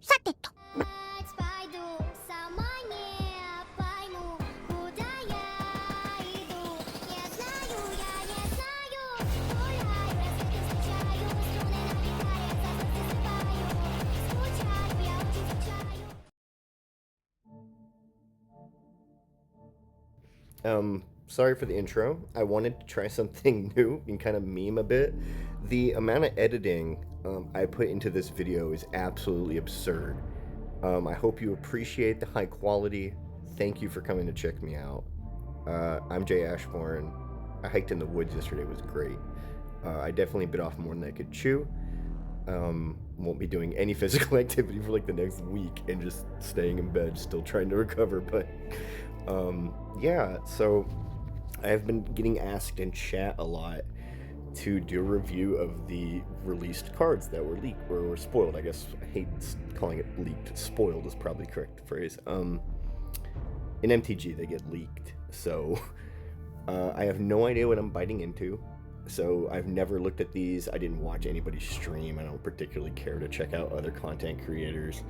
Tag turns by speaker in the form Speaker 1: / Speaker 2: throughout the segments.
Speaker 1: さてと。
Speaker 2: Sorry for the intro. I wanted to try something new and kind of meme a bit. The amount of editing I put into this video is absolutely absurd. I hope you appreciate the high quality. Thank you for coming to check me out. I'm Jay Ashborne. I hiked in the woods yesterday. It was great. I definitely bit off more than I could chew. Won't be doing any physical activity for like the next week and just staying in bed, still trying to recover. But yeah, so I've been getting asked in chat a lot to do a review of the released cards that were leaked or were spoiled. I guess I hate calling it leaked. Spoiled is probably the correct phrase. In MTG, they get leaked. So I have no idea what I'm biting into. So I've never looked at these. I didn't watch anybody stream. I don't particularly care to check out other content creators.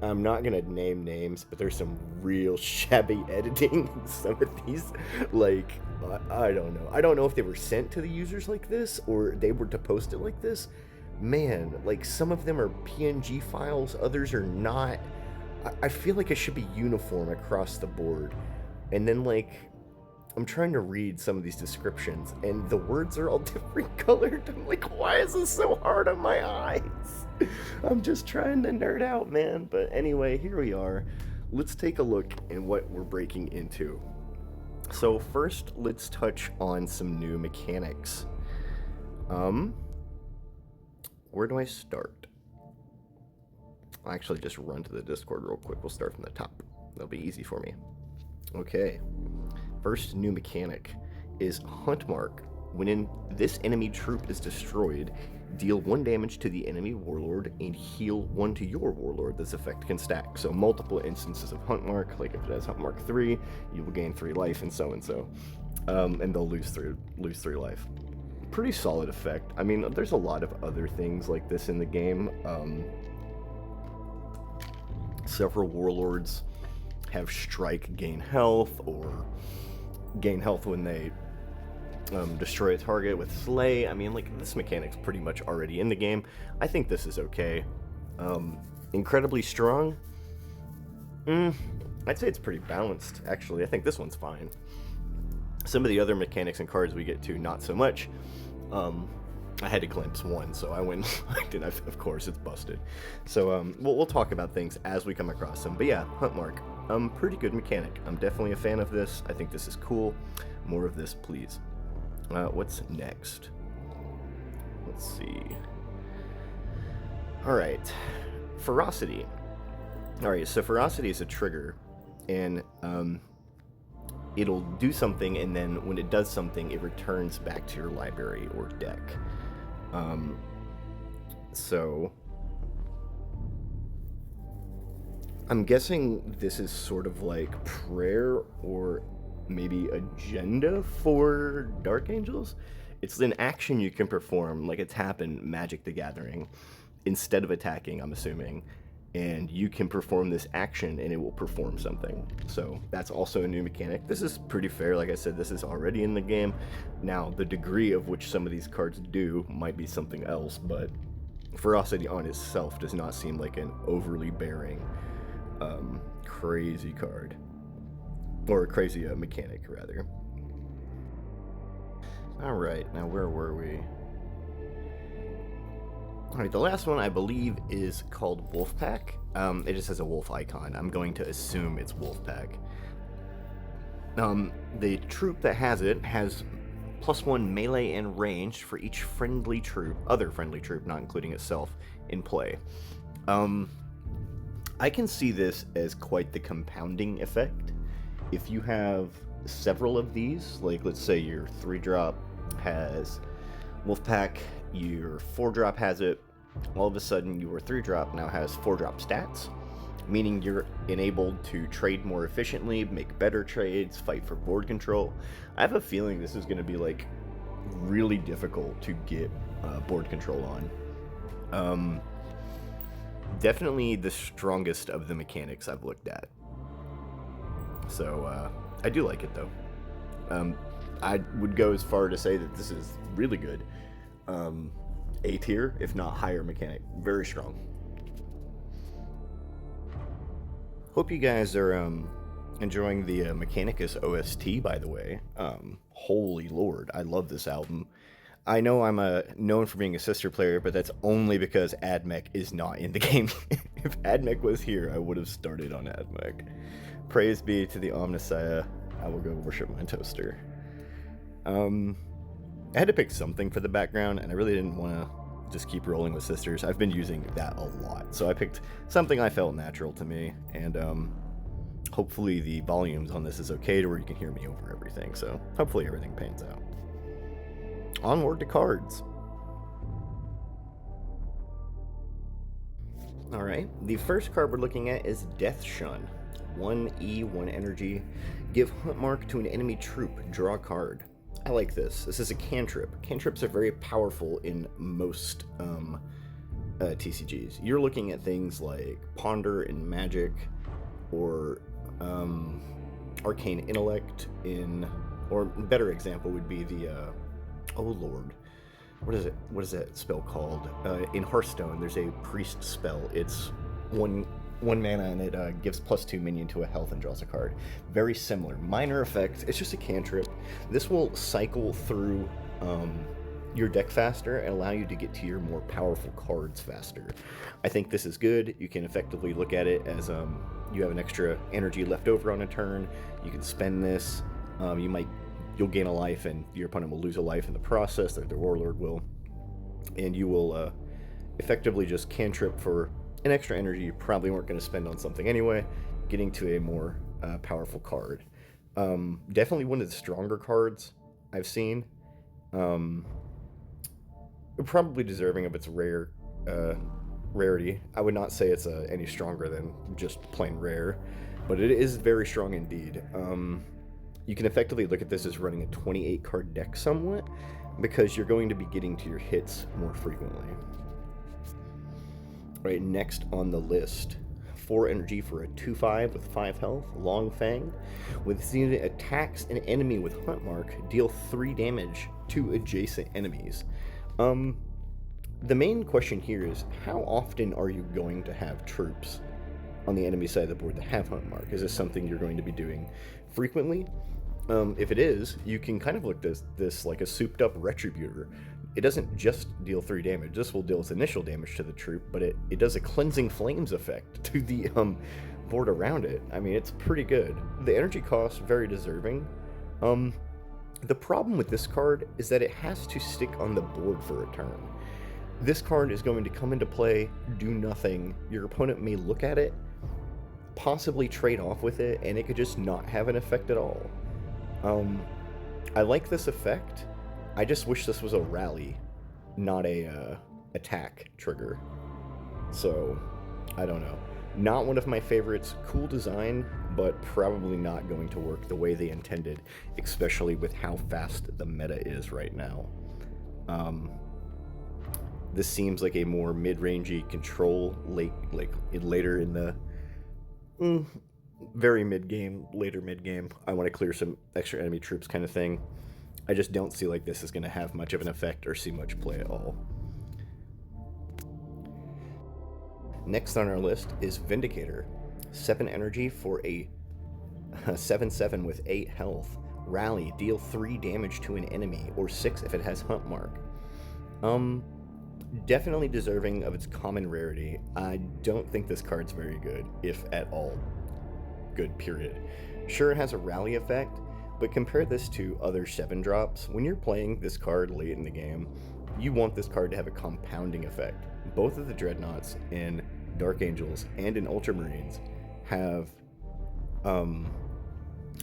Speaker 2: I'm not gonna name names, but there's some real shabby editing in some of these. Like, I don't know. I don't know if they were sent to the users like this or they were to post it like this. Man, like some of them are PNG files, others are not. I feel like it should be uniform across the board. And then like I'm trying to read some of these descriptions and the words are all different colored. I'm like, why is this so hard on my eyes? I'm just trying to nerd out, man. But anyway, here we are. Let's take a look at what we're breaking into. So first, let's touch on some new mechanics. Where do I start? I'll actually just run to the Discord real quick. We'll start from the top. That'll be easy for me. Okay. First new mechanic is Hunt Mark. When this enemy troop is destroyed, deal 1 damage to the enemy warlord and heal 1 to your warlord. This effect can stack. So multiple instances of Hunt Mark, like if it has Hunt Mark 3, you will gain 3 life and so. And they'll lose 3 life. Pretty solid effect. I mean, there's a lot of other things like this in the game. Several warlords have strike gain health or gain health when they destroy a target with slay. I mean, like, this mechanic's pretty much already in the game. I think this is okay. Incredibly strong. I'd say it's pretty balanced, actually. I think this one's fine. Some of the other mechanics and cards we get to, not so much. I had to glimpse one, so I went and of course it's busted. So we'll talk about things as we come across them. But yeah, Hunt Mark, pretty good mechanic. I'm definitely a fan of this. I think this is cool. More of this, please. What's next? Let's see. All right, Ferocity. All right, so Ferocity is a trigger, and it'll do something, and then when it does something, it returns back to your library or deck. So I'm guessing this is sort of like prayer or maybe agenda for Dark Angels. It's an action you can perform, like a tap in Magic the Gathering, instead of attacking, I'm assuming. And you can perform this action and it will perform something. So that's also a new mechanic. This is pretty fair. Like I said, this is already in the game. Now, the degree of which some of these cards do might be something else, but Ferocity on itself does not seem like an overly bearing, crazy card. Or a crazy mechanic, rather. Alright, now where were we? Alright, the last one I believe is called Wolfpack. It just has a wolf icon. I'm going to assume it's Wolfpack. The troop that has it has +1 melee and range for each friendly troop, other friendly troop, not including itself, in play. I can see this as quite the compounding effect. If you have several of these, like let's say your 3-drop has Wolfpack, your 4-drop has it, all of a sudden your 3-drop now has 4-drop stats, meaning you're enabled to trade more efficiently, make better trades, fight for board control. I have a feeling this is going to be like really difficult to get board control on. Um, Definitely the strongest of the mechanics I've looked at. So I do like it though. I would go as far to say that this is really good. A tier, if not higher mechanic. Very strong. Hope you guys are enjoying the Mechanicus OST, by the way. Holy lord, I love this album. I know I'm known for being a sister player, but that's only because Admech is not in the game. If Admech was here, I would have started on Admech. Praise be to the Omnissiah. I will go worship my toaster. I had to pick something for the background, and I really didn't want to just keep rolling with sisters. I've been using that a lot, so I picked something I felt natural to me, and hopefully the volumes on this is okay to where you can hear me over everything, so hopefully everything pans out. Onward to cards. Alright, the first card we're looking at is Death Shun. 1E, 1 energy. Give Hunt Mark to an enemy troop. Draw a card. I like this. This is a cantrip. Cantrips are very powerful in most TCGs. You're looking at things like Ponder in Magic, or Arcane Intellect in, or better example would be the, oh lord, what is it? What is that spell called? In Hearthstone, there's a priest spell. It's one mana and it gives +2 minion to a health and draws a card. Very similar. Minor effect. It's just a cantrip. This will cycle through your deck faster and allow you to get to your more powerful cards faster. I think this is good. You can effectively look at it as you have an extra energy left over on a turn. You can spend this. You'll gain a life and your opponent will lose a life in the process, or the warlord will. And you will effectively just cantrip for an extra energy you probably weren't going to spend on something anyway, getting to a more powerful card. Definitely one of the stronger cards I've seen. Probably deserving of its rarity. I would not say it's any stronger than just plain rare, but it is very strong indeed. You can effectively look at this as running a 28 card deck somewhat, because you're going to be getting to your hits more frequently. Right, next on the list, 4 energy for a 2/5 with 5 health, Long Fang. When this unit attacks an enemy with Hunt Mark, deal 3 damage to adjacent enemies. The main question here is, how often are you going to have troops on the enemy side of the board that have Hunt Mark? Is this something you're going to be doing frequently? If it is, you can kind of look at this like a souped up Retributor. It doesn't just deal 3 damage. This will deal its initial damage to the troop, but it does a Cleansing Flames effect to the board around it. I mean, it's pretty good. The energy cost, very deserving. The problem with this card is that it has to stick on the board for a turn. This card is going to come into play, do nothing. Your opponent may look at it, possibly trade off with it, and it could just not have an effect at all. I like this effect. I just wish this was a rally, not a attack trigger. So, I don't know. Not one of my favorites. Cool design, but probably not going to work the way they intended, especially with how fast the meta is right now. This seems like a more mid-rangey control, later in the very mid-game, later mid-game. I want to clear some extra enemy troops kind of thing. I just don't see like this is going to have much of an effect or see much play at all. Next on our list is Vindicator. 7 energy for a 7/7 with 8 health. Rally, deal 3 damage to an enemy, or 6 if it has Hunt Mark. Definitely deserving of its common rarity. I don't think this card's very good, if at all good, period. Sure, it has a rally effect, but compare this to other 7-drops. When you're playing this card late in the game, you want this card to have a compounding effect. Both of the Dreadnoughts in Dark Angels and in Ultramarines have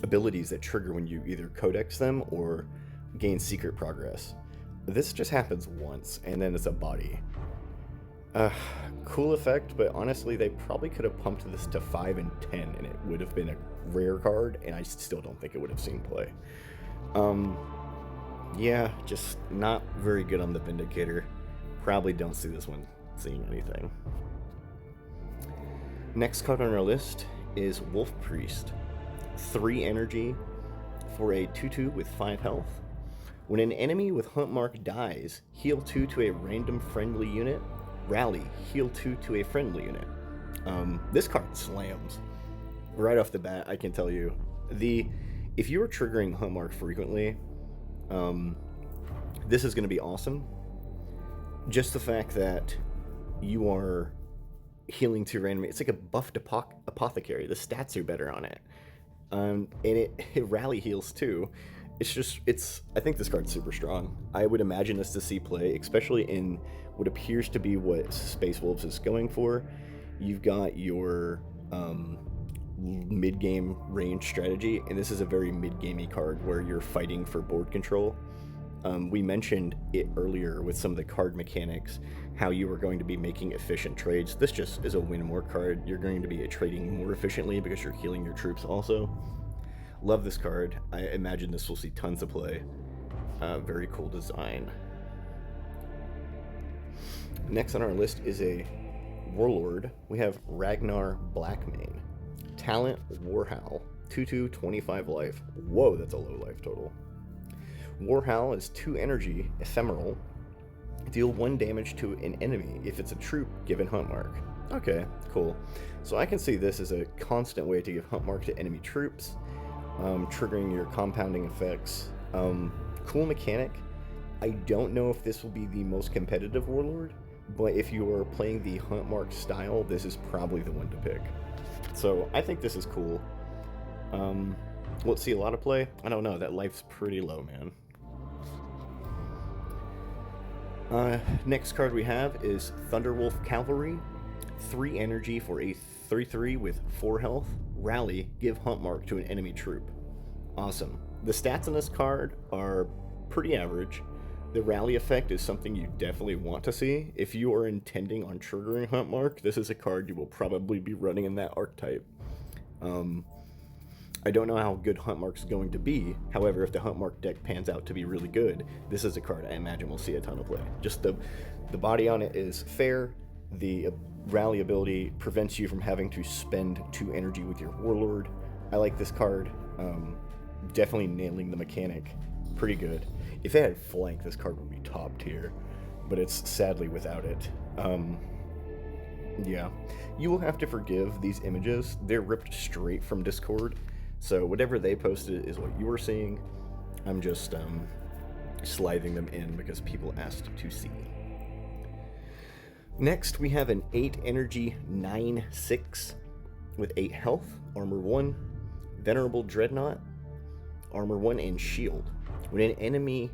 Speaker 2: abilities that trigger when you either codex them or gain secret progress. This just happens once, and then it's a body. Cool effect, but honestly, they probably could have pumped this to 5 and 10, and it would have been a rare card, and I still don't think it would have seen play. Yeah, just not very good on the Vindicator. probably don't see this one seeing anything. Next card on our list is Wolf Priest. 3 energy for a 2/2 with 5 health. When an enemy with Hunt Mark dies, heal 2 to a random friendly unit. Rally, heal 2 to a friendly unit. This card slams. Right off the bat, I can tell you. If you are triggering Hunt Mark frequently, this is going to be awesome. Just the fact that you are healing 2 random, it's like a buffed apothecary. The stats are better on it. And it rally heals too. I think this card's super strong. I would imagine this to see play, especially in what appears to be what Space Wolves is going for. You've got your mid-game range strategy, and this is a very mid-gamey card where you're fighting for board control. We mentioned it earlier with some of the card mechanics, how you are going to be making efficient trades. This just is a win more card. You're going to be trading more efficiently because you're healing your troops also. Love this card. I imagine this will see tons of play. Very cool design. Next on our list is a Warlord. We have Ragnar Blackmane. Talent, Warhowl. 2/2, 25 life. Whoa, that's a low life total. Warhowl is 2 energy, ephemeral. Deal 1 damage to an enemy if it's a troop given Hunt Mark. Okay, cool. So I can see this as a constant way to give Hunt Mark to enemy troops, triggering your compounding effects. Cool mechanic. I don't know if this will be the most competitive Warlord, but if you are playing the Hunt Mark style, this is probably the one to pick. So I think this is cool. Will it see a lot of play? I don't know. That life's pretty low, man. Next card we have is Thunderwolf Cavalry. 3 energy for a 3/3 with 4 health. Rally, give Hunt Mark to an enemy troop. Awesome. The stats on this card are pretty average. The rally effect is something you definitely want to see. If you are intending on triggering Hunt Mark, this is a card you will probably be running in that archetype. I don't know how good Hunt Mark's going to be. However, if the Hunt Mark deck pans out to be really good, this is a card I imagine we'll see a ton of play. Just the body on it is fair. The rally ability prevents you from having to spend 2 energy with your Warlord. I like this card. Definitely nailing the mechanic. Pretty good. If it had flank, this card would be top tier, but it's sadly without it. Yeah. You will have to forgive these images. They're ripped straight from Discord, so whatever they posted is what you are seeing. I'm just sliding them in because people asked to see. Next, we have an 8 energy 9/6 with 8 health, armor 1, venerable dreadnought, armor 1, and shield. When an enemy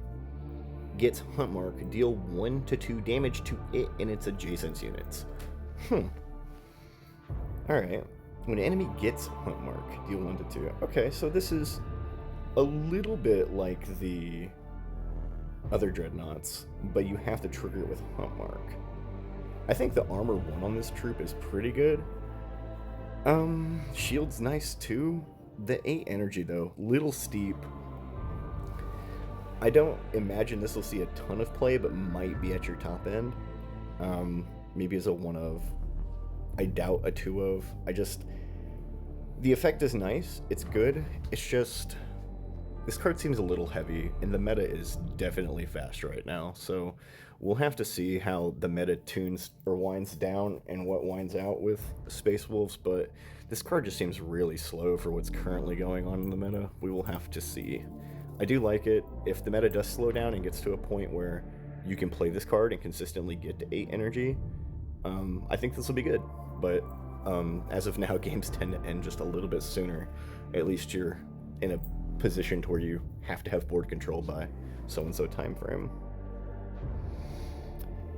Speaker 2: gets Hunt Mark, deal 1 to 2 damage to it and its adjacent units. Alright. When an enemy gets Hunt Mark, deal 1 to 2. Okay, so this is a little bit like the other dreadnoughts, but you have to trigger it with Hunt Mark. I think the armor 1 on this troop is pretty good. Shield's nice too. The 8 energy though, little steep. I don't imagine this will see a ton of play, but might be at your top end. Maybe as a 1 of. I doubt a 2 of. The effect is nice, it's good, it's just, this card seems a little heavy, and the meta is definitely fast right now, so we'll have to see how the meta tunes or winds down and what winds out with Space Wolves, but this card just seems really slow for what's currently going on in the meta. We will have to see. I do like it. If the meta does slow down and gets to a point where you can play this card and consistently get to 8 energy, I think this will be good, but as of now, games tend to end just a little bit sooner. At least you're in a position to where you have to have board control by so-and-so time frame.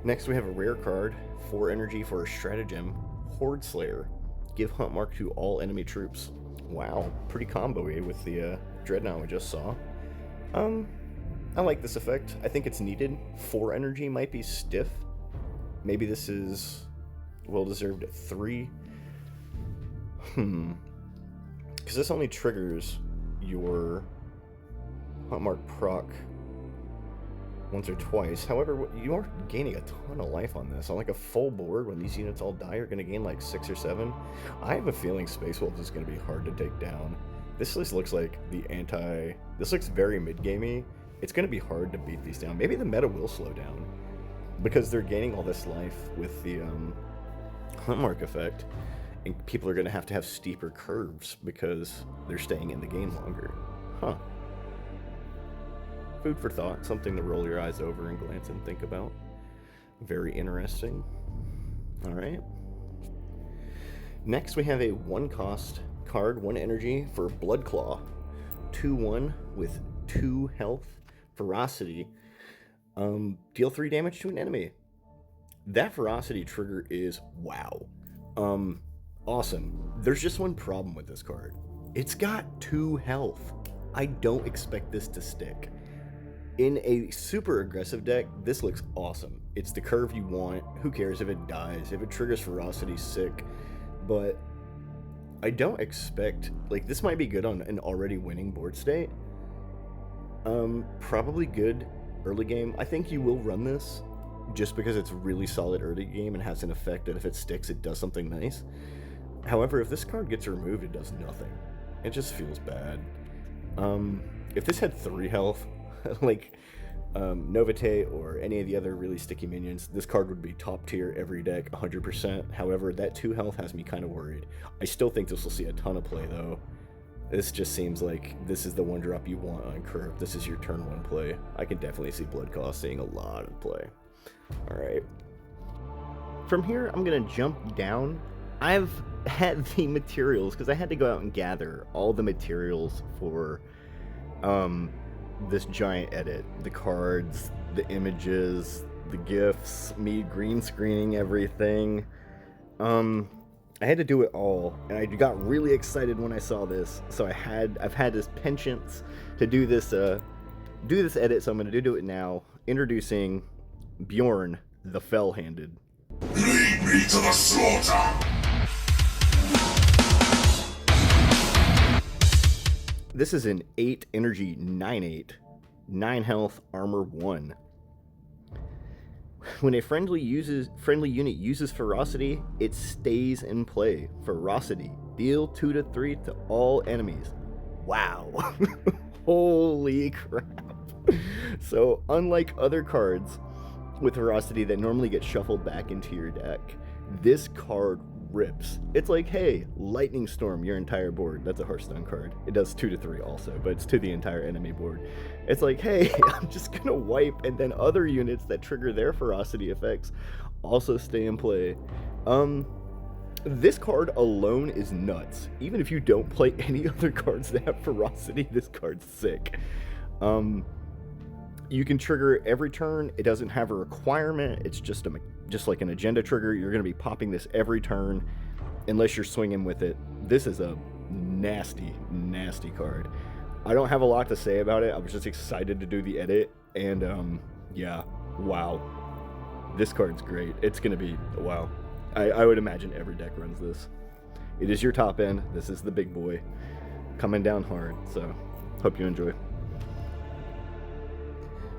Speaker 2: Next, we have a rare card, 4 energy for a stratagem, Horde Slayer. Give Hunt Mark to all enemy troops. Wow, pretty combo-y with the Dreadnought we just saw. I like this effect. I think it's needed. 4 energy might be stiff. Maybe this is well-deserved at 3. Because this only triggers your Hunt Mark proc once or twice. However, you are gaining a ton of life on this. On like a full board, when these units all die, you're going to gain like 6 or 7. I have a feeling Space Wolves is going to be hard to take down. This just looks like this looks very mid-gamey. It's going to be hard to beat these down. Maybe the meta will slow down, because they're gaining all this life with the hunt mark effect, and people are going to have steeper curves because they're staying in the game longer. Huh. Food for thought, something to roll your eyes over and glance and think about. Very interesting. Alright. Next we have a 1-cost card, 1 energy for Bloodclaw. 2/1 with 2 health. Ferocity. Deal 3 damage to an enemy. That ferocity trigger is wow. Awesome. There's just one problem with this card. It's got 2 health. I don't expect this to stick. In a super aggressive deck, this looks awesome. It's the curve you want. Who cares if it dies? If it triggers ferocity, sick. But I don't expect, like, this might be good on an already winning board state. Probably good early game. I think you will run this just because it's really solid early game and has an effect that if it sticks, it does something nice. However, if this card gets removed, it does nothing. It just feels bad. If this had 3 health, like Novate or any of the other really sticky minions, this card would be top tier every deck, 100%. However, that 2 health has me kind of worried. I still think this will see a ton of play, though. This just seems like this is the 1-drop you want on curve. This is your turn 1 play. I can definitely see Bloodclaw seeing a lot of play. Alright. From here, I'm going to jump down. I've had the materials, because I had to go out and gather all the materials for this giant edit. The cards, the images, the GIFs, me green screening everything. I had to do it all, and I got really excited when I saw this. So I've had this penchant to do this edit, so I'm going to do it now. Introducing Bjorn the Fell-Handed.
Speaker 1: Lead me to the slaughter!
Speaker 2: This is an 8 energy 9/8, 9 health, armor 1. When a friendly unit uses ferocity, it stays in play. Ferocity. Deal 2 to 3 to all enemies. Wow. Holy crap. So, unlike other cards with ferocity that normally get shuffled back into your deck, this card rips. It's like, hey, lightning storm your entire board. That's a Hearthstone card. It does 2 to 3 also, but it's to the entire enemy board. It's like, hey, I'm just gonna wipe, and then other units that trigger their ferocity effects also stay in play. This card alone is nuts. Even if you don't play any other cards that have ferocity, this card's sick. You can trigger every turn. It doesn't have a requirement. It's just like an agenda trigger. You're going to be popping this every turn unless you're swinging with it. This is a nasty, nasty card. I don't have a lot to say about it. I was just excited to do the edit, and yeah, wow. This card's great. It's going to be, wow. I would imagine every deck runs this. It is your top end. This is the big boy. Coming down hard, so hope you enjoy.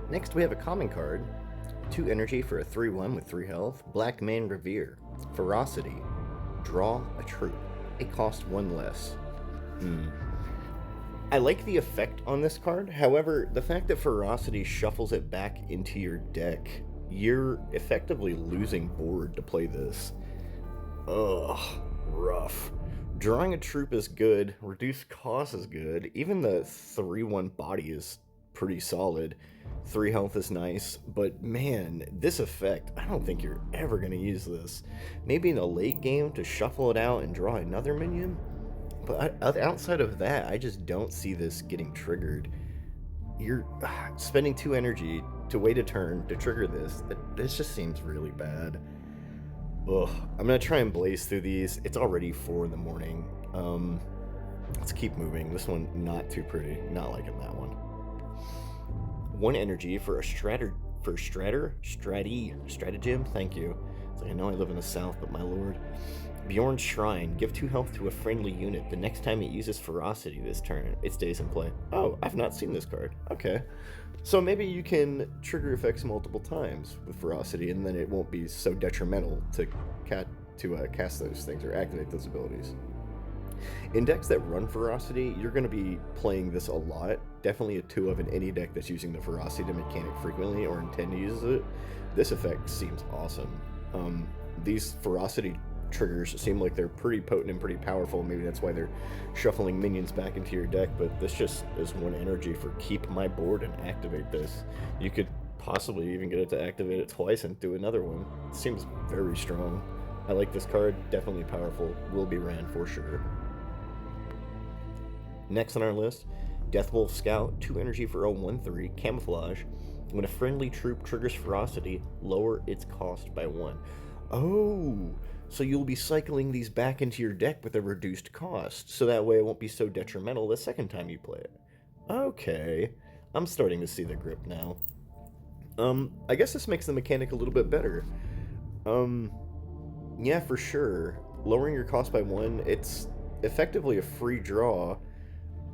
Speaker 2: Next, we have a common card. 2 energy for a 3/1 with 3 health. Black Mane Revere. Ferocity. Draw a troop. It costs 1 less. I like the effect on this card. However, the fact that Ferocity shuffles it back into your deck, you're effectively losing board to play this. Ugh, rough. Drawing a troop is good. Reduced cost is good. Even the 3/1 body is pretty solid. 3 health is nice, but man, this effect, I don't think you're ever going to use this. Maybe in a late game to shuffle it out and draw another minion, but outside of that, I just don't see this getting triggered. You're spending 2 energy to wait a turn to trigger this. This just seems really bad. Ugh, I'm going to try and blaze through these. It's already 4 in the morning. Let's keep moving. This one, not too pretty. Not liking that one. 1 energy for a stratagem. Thank you. It's like, I know I live in the south, but my lord. Bjorn's Shrine. Give 2 health to a friendly unit. The next time it uses Ferocity this turn, it stays in play. Oh, I've not seen this card. Okay. So maybe you can trigger effects multiple times with Ferocity, and then it won't be so detrimental to cast those things or activate those abilities. In decks that run Ferocity, you're going to be playing this a lot. Definitely a 2 of in any deck that's using the Ferocity mechanic frequently or intend to use it. This effect seems awesome. These Ferocity triggers seem like they're pretty potent and pretty powerful. Maybe that's why they're shuffling minions back into your deck, but this just is 1 energy for keep my board and activate this. You could possibly even get it to activate it twice and do another one. It seems very strong. I like this card, definitely powerful, will be ran for sure. Next on our list, Deathwolf Scout, 2 energy for a 1/3, Camouflage. When a friendly troop triggers Ferocity, lower its cost by 1. Oh, so you'll be cycling these back into your deck with a reduced cost, so that way it won't be so detrimental the second time you play it. Okay, I'm starting to see the grip now. I guess this makes the mechanic a little bit better. Yeah, for sure. Lowering your cost by 1, it's effectively a free draw.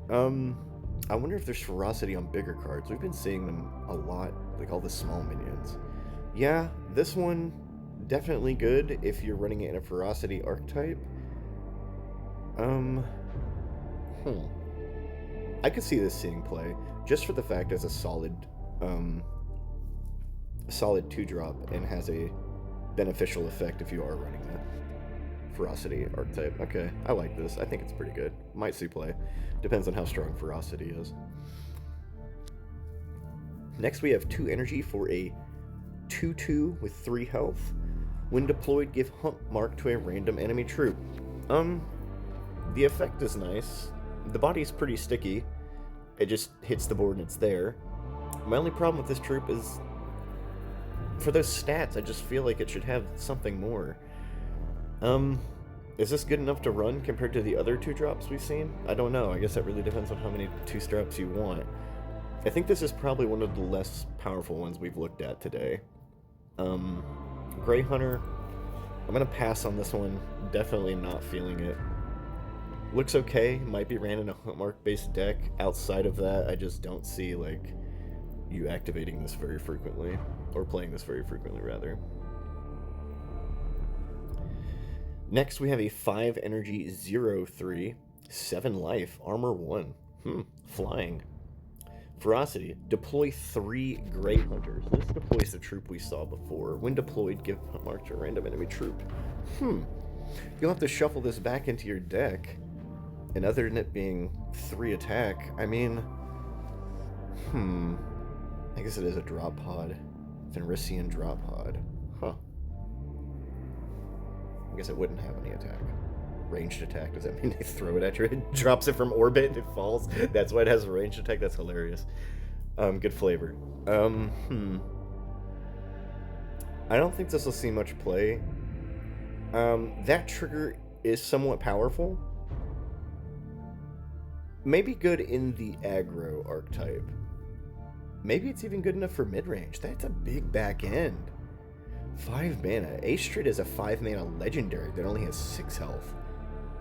Speaker 2: I wonder if there's Ferocity on bigger cards. We've been seeing them a lot, like all the small minions. Yeah, this one, definitely good if you're running it in a Ferocity archetype. I could see this seeing play, just for the fact it's a solid 2-drop and has a beneficial effect if you are running a Ferocity archetype. Okay, I like this. I think it's pretty good. Might see play. Depends on how strong Ferocity is. Next we have 2 energy for a 2/2 with 3 health. When deployed, give Hunt Mark to a random enemy troop. The effect is nice. The body's pretty sticky. It just hits the board and it's there. My only problem with this troop is, for those stats, I just feel like it should have something more. Is this good enough to run compared to the other 2-drops we've seen? I don't know. I guess that really depends on how many 2-drops you want. I think this is probably one of the less powerful ones we've looked at today. Grey Hunter, I'm going to pass on this one. Definitely not feeling it. Looks okay. Might be ran in a Hunt Mark based deck. Outside of that, I just don't see, like, you activating this very frequently. Or playing this very frequently, rather. Next, we have a 5 energy 0/3, 7 life, armor 1. Flying. Ferocity. Deploy 3 Grey Hunters. This deploys the troop we saw before. When deployed, give Hunt Mark to a random enemy troop. You'll have to shuffle this back into your deck. And other than it being 3 attack, I mean... I guess it is a drop pod. Fenrisian drop pod. Huh. I guess it wouldn't have any attack. Ranged attack, does that mean they throw it at you? It drops it from orbit and it falls? That's why it has a ranged attack? That's hilarious. Good flavor. I don't think this will see much play. That trigger is somewhat powerful. Maybe good in the aggro archetype. Maybe it's even good enough for mid-range. That's a big back end. 5 mana. Astrid is a 5 mana legendary that only has 6 health.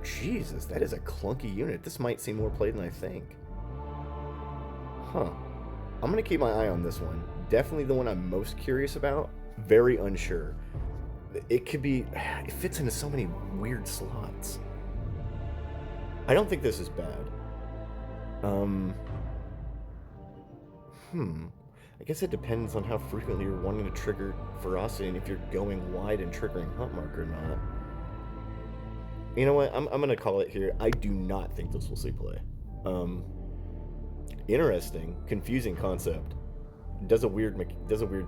Speaker 2: Jesus, that is a clunky unit. This might see more play than I think. I'm gonna keep my eye on this one. Definitely the one I'm most curious about. Very unsure. It could be... It fits into so many weird slots. I don't think this is bad. I guess it depends on how frequently you're wanting to trigger Ferocity and if you're going wide and triggering Hunt Mark or not. You know what? I'm gonna call it here. I do not think this will see play. Interesting, confusing concept. Does a weird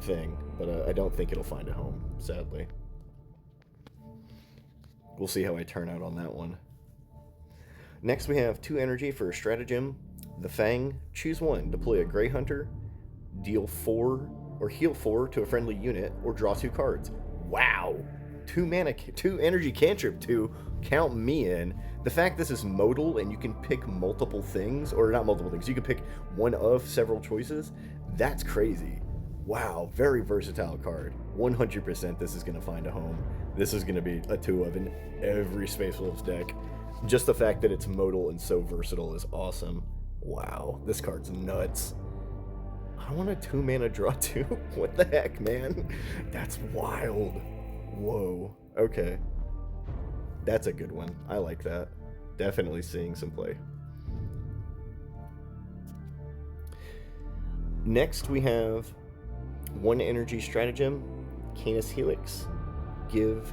Speaker 2: thing, but I don't think it'll find a home, sadly. We'll see how I turn out on that one. Next we have 2 energy for a stratagem. The Fang. Choose 1. Deploy a Grey Hunter. Deal 4 or heal 4 to a friendly unit, or draw 2 cards. Wow! 2 energy cantrip to count me in. The fact this is modal and you can pick multiple things, or not multiple things, you can pick one of several choices, that's crazy. Wow, very versatile card. 100% this is going to find a home. This is going to be a 2 of in every Space Wolves deck. Just the fact that it's modal and so versatile is awesome. Wow, this card's nuts. I want a 2-mana draw 2? What the heck, man? That's wild. Whoa, okay. That's a good one. I like that. Definitely seeing some play. Next, we have 1 energy stratagem, Canis Helix. Give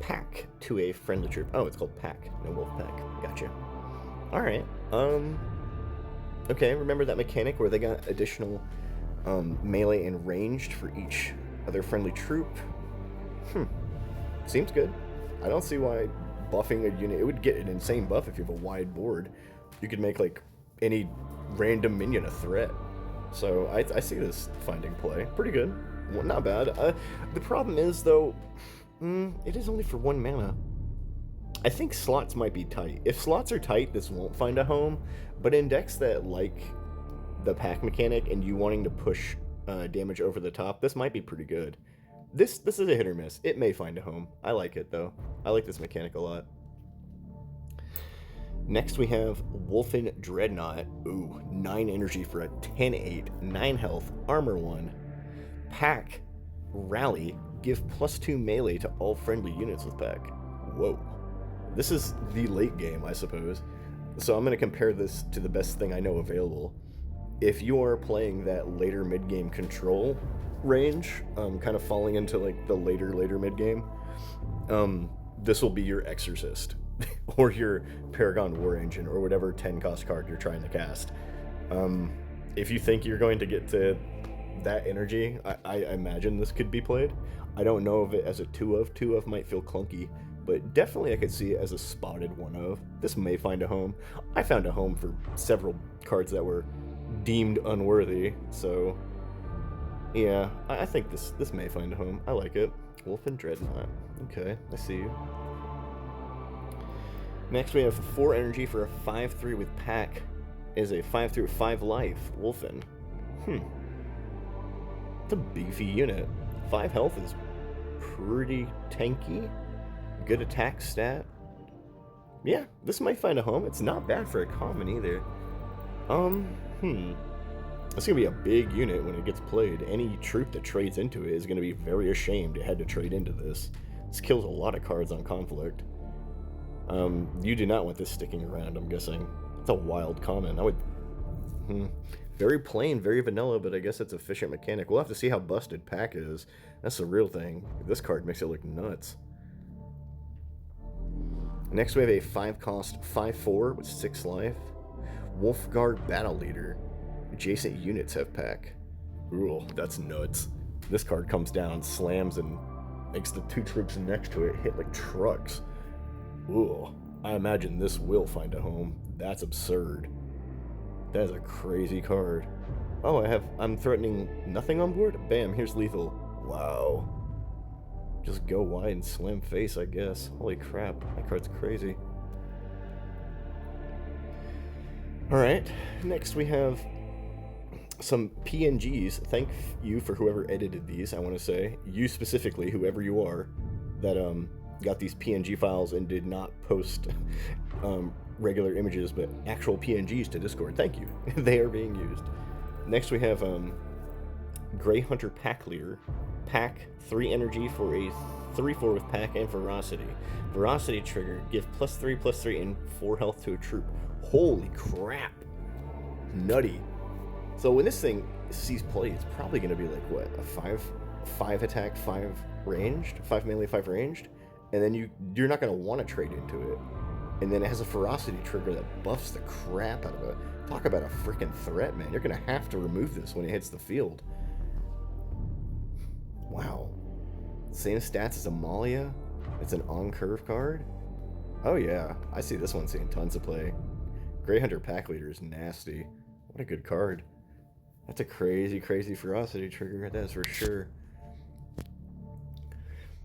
Speaker 2: pack to a friendly troop. Oh, it's called pack, no wolf pack. Gotcha. Alright. Okay, remember that mechanic where they got additional melee and ranged for each other friendly troop? Seems good. I don't see why buffing a unit... It would get an insane buff if you have a wide board. You could make, like, any random minion a threat. So I see this finding play. Pretty good. Well, not bad. The problem is, though, it is only for 1 mana. I think slots might be tight. If slots are tight, this won't find a home. But in decks that like the pack mechanic and you wanting to push damage over the top, this might be pretty good. This is a hit or miss. It may find a home. I like it, though. I like this mechanic a lot. Next, we have Wolfen Dreadnought. Ooh, 9 energy for a 10-8, 9 health, armor 1. Pack, Rally, give +2 melee to all friendly units with pack. Whoa. This is the late game, I suppose. So I'm going to compare this to the best thing I know available. If you are playing that later mid-game control range, kind of falling into like the later mid-game, this will be your Exorcist. Or your Paragon War Engine, or whatever 10-cost card you're trying to cast. If you think you're going to get to that energy, I imagine this could be played. I don't know if it as a 2-of. 2-of might feel clunky, but definitely I could see it as a spotted 1-of. This may find a home. I found a home for several cards that were deemed unworthy, so yeah, I think this may find a home. I like it. Wolfen Dreadnought. Okay, I see you. Next, we have 4 energy for a 5/3 with pack. Is a 5/3 with 5 life. Wolfen. It's a beefy unit. 5 health is pretty tanky. Good attack stat. Yeah, this might find a home. It's not bad for a common either. It's gonna be a big unit when it gets played. Any troop that trades into it is gonna be very ashamed it had to trade into this. This kills a lot of cards on conflict. You do not want this sticking around, I'm guessing. It's a wild common. I would... Very plain, very vanilla, but I guess it's efficient mechanic. We'll have to see how busted pack is. That's the real thing. This card makes it look nuts. Next we have a 5-cost 5/4 with 6 life. Wolfguard Battle Leader. Adjacent units have pack. Ooh, that's nuts. This card comes down, slams, and makes the 2 troops next to it hit like trucks. Ooh, I imagine this will find a home. That's absurd. That is a crazy card. Oh, I'm threatening nothing on board? Bam, here's lethal. Wow. Just go wide and slam face, I guess. Holy crap, that card's crazy. Alright, next we have some PNGs. Thank you for whoever edited these, I want to say. You specifically, whoever you are, that got these PNG files and did not post regular images, but actual PNGs to Discord. Thank you. They are being used. Next we have Grey Hunter Pack Leader. Pack, 3 energy for a 3/4 with pack and ferocity. Ferocity trigger, give +3/+3 and 4 health to a troop. Holy crap. Nutty. So when this thing sees play, it's probably going to be like, what, a 5 attack, 5 ranged? 5 melee, 5 ranged? And then you're not going to want to trade into it. And then it has a ferocity trigger that buffs the crap out of it. Talk about a freaking threat, man. You're going to have to remove this when it hits the field. Wow. Same stats as Amalia. It's an on-curve card. Oh yeah, I see this one seeing tons of play. Grey Hunter Pack Leader is nasty. What a good card. That's a crazy, crazy ferocity trigger, that is for sure.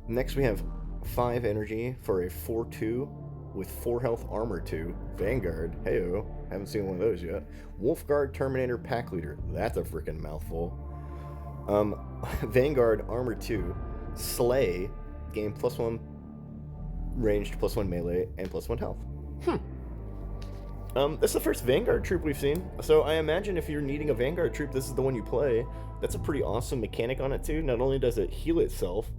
Speaker 2: Next we have 5 energy for a 4/2 with 4 health, armor 2. Vanguard, heyo, haven't seen one of those yet. Wolfguard Terminator Pack Leader, that's a freaking mouthful. Vanguard Armor 2, Slay, gain +1 ranged, +1 melee, and +1 health. This is the first Vanguard troop we've seen, so I imagine if you're needing a Vanguard troop, this is the one you play. That's a pretty awesome mechanic on it too. Not only does it heal itself,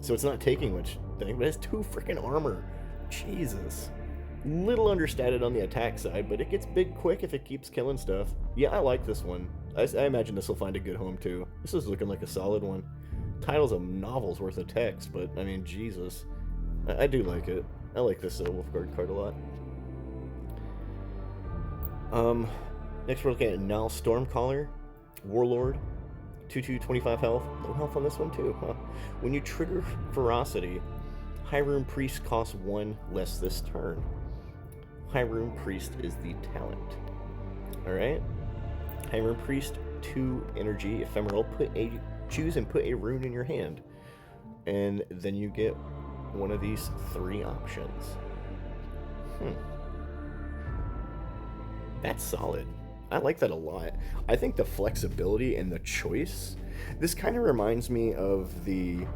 Speaker 2: so it's not taking much thing, but it has 2 freaking armor. Jesus. Little understated on the attack side, but it gets big quick if it keeps killing stuff. Yeah, I like this one. I imagine this will find a good home too. This is looking like a solid one. Title's a novel's worth of text, but I mean, Jesus. I do like it. I like this Wolfguard card a lot. Next we're looking at Nal Stormcaller, Warlord, 2/2, 25 health. Low health on this one too, huh? When you trigger Ferocity, High Rune Priest costs 1 less this turn. High Rune Priest is the talent. Alright? High Rune Priest, 2 energy, ephemeral, choose and put a rune in your hand. And then you get one of these 3 options. That's solid. I like that a lot. I think the flexibility and the choice, this kind of reminds me of the,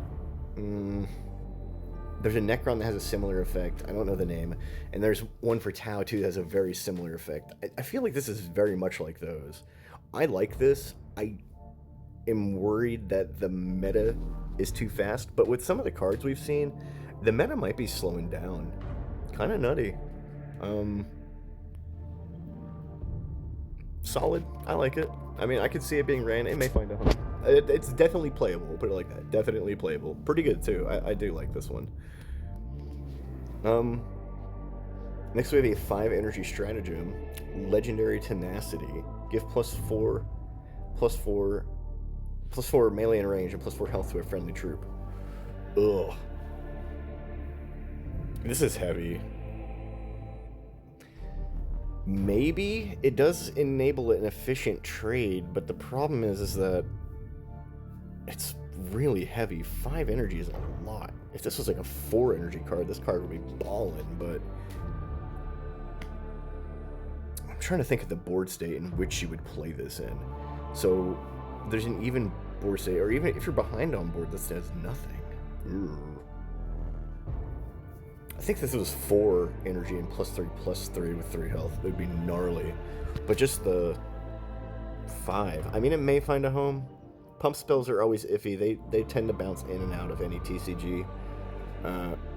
Speaker 2: there's a Necron that has a similar effect. I don't know the name. And there's one for Tau too that has a very similar effect. I feel like this is very much like those. I like this. I am worried that the meta is too fast, but with some of the cards we've seen, the meta might be slowing down. Kind of nutty. Solid. I like it. I mean, I could see it being ran. It may find a home. It's definitely playable. We'll put it like that. Definitely playable. Pretty good too. I do like this one. Next we have a 5 energy stratagem, Legendary Tenacity. Give +4 melee and range and +4 health to a friendly troop. Ugh. This is heavy. Maybe it does enable an efficient trade, but the problem is that it's really heavy. 5 energy is a lot. If this was like a 4 energy card, this card would be balling, but I'm trying to think of the board state in which you would play this in. So there's an even board state, or even if you're behind on board, this does nothing. Ooh. I think this was 4 energy and +3/+3 with 3 health. It would be gnarly. But just the 5. I mean, it may find a home. Pump spells are always iffy. They tend to bounce in and out of any TCG.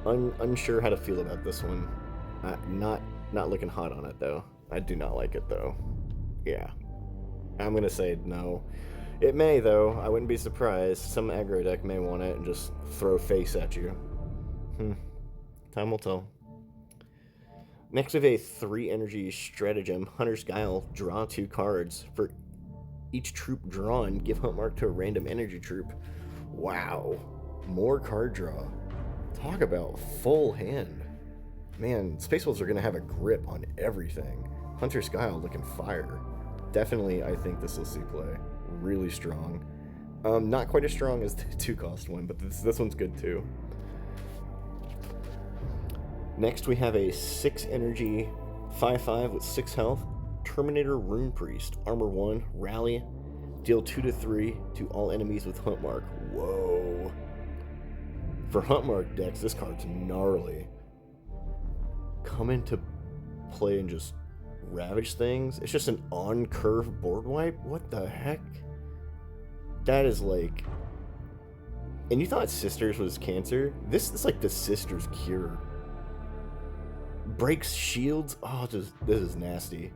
Speaker 2: Unsure how to feel about this one. Not looking hot on it, though. I do not like it, though. Yeah. I'm going to say no. It may, though. I wouldn't be surprised. Some aggro deck may want it and just throw face at you. Time will tell. Next we have a 3 energy stratagem, Hunter's Guile. Draw 2 cards. For each troop drawn, give hunt mark to a random energy troop. Wow. More card draw. Talk about full hand. Man, Space Wolves are going to have a grip on everything. Hunter's Guile looking fire. Definitely, I think this will see play. Really strong. Not quite as strong as the 2-cost one, but this one's good too. Next we have a 6 energy, 5/5 with 6 health, Terminator Rune Priest, Armor 1, Rally, deal 2/3 to all enemies with Hunt Mark. Whoa. For Hunt Mark decks, this card's gnarly. Come into play and just ravage things. It's just an on-curve board wipe? What the heck? That is like... And you thought Sisters was cancer? This is like the Sisters cure. Breaks shields. Oh, this is nasty.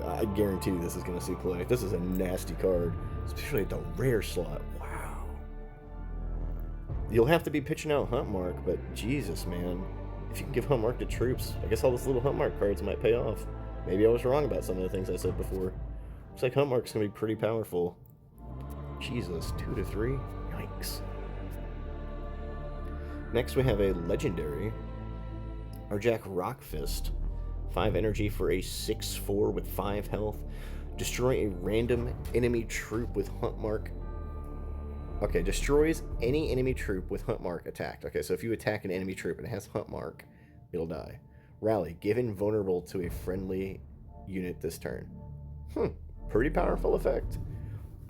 Speaker 2: I guarantee you this is going to see play. This is a nasty card, especially at the rare slot. Wow. You'll have to be pitching out Hunt Mark, but Jesus, man. If you can give Hunt Mark to troops, I guess all those little Hunt Mark cards might pay off. Maybe I was wrong about some of the things I said before. Looks like Hunt Mark's going to be pretty powerful. Jesus, 2/3? Yikes. Next we have a legendary, Arjak Rockfist, 5 energy for a 6/4 with 5 health. Destroy a random enemy troop with Hunt Mark. Okay, destroys any enemy troop with Hunt Mark attacked. Okay, so if you attack an enemy troop and it has Hunt Mark, it'll die. Rally, give invulnerable to a friendly unit this turn. Pretty powerful effect.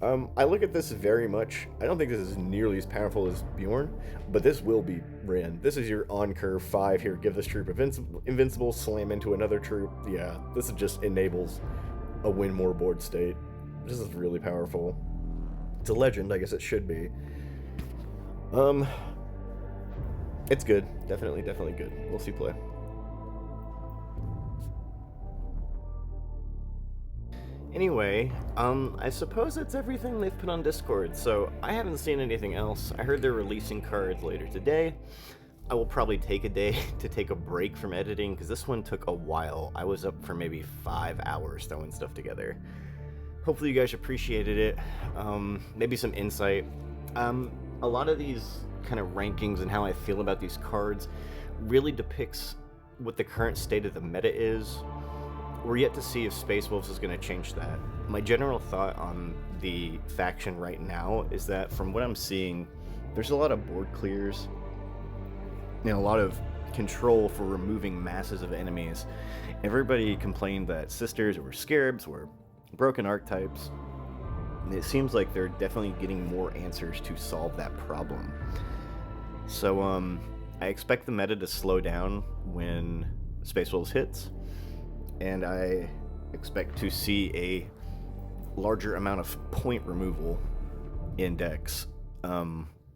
Speaker 2: I look at this very much. I don't think this is nearly as powerful as Bjorn, but this will be Rin. This is your on curve 5 here. Give this troop invincible, slam into another troop. Yeah, this just enables a win more board state. This is really powerful. It's a legend, I guess it should be. It's good. Definitely good. We'll see play. Anyway, I suppose that's everything they've put on Discord, so I haven't seen anything else. I heard they're releasing cards later today. I will probably take a day to take a break from editing, because this one took a while. I was up for maybe 5 hours throwing stuff together. Hopefully you guys appreciated it. Maybe some insight. A lot of these kind of rankings and how I feel about these cards really depicts what the current state of the meta is. We're yet to see if Space Wolves is going to change that. My general thought on the faction right now is that from what I'm seeing, there's a lot of board clears, a lot of control for removing masses of enemies. Everybody complained that Sisters or Scarabs were broken archetypes, and it seems like they're definitely getting more answers to solve that problem. So I expect the meta to slow down when Space Wolves hits, and I expect to see a larger amount of point removal in decks.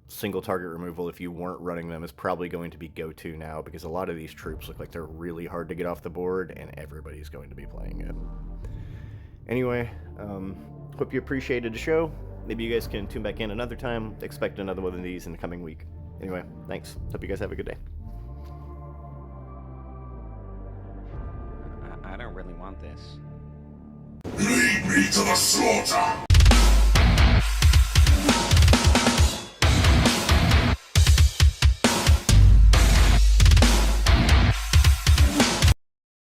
Speaker 2: Single target removal, if you weren't running them, is probably going to be go-to now, because a lot of these troops look like they're really hard to get off the board, and everybody's going to be playing it. Anyway, hope you appreciated the show. Maybe you guys can tune back in another time. Expect another one of these in the coming week. Anyway, thanks. Hope you guys have a good day.
Speaker 3: I don't really want this.
Speaker 1: Lead me to the slaughter!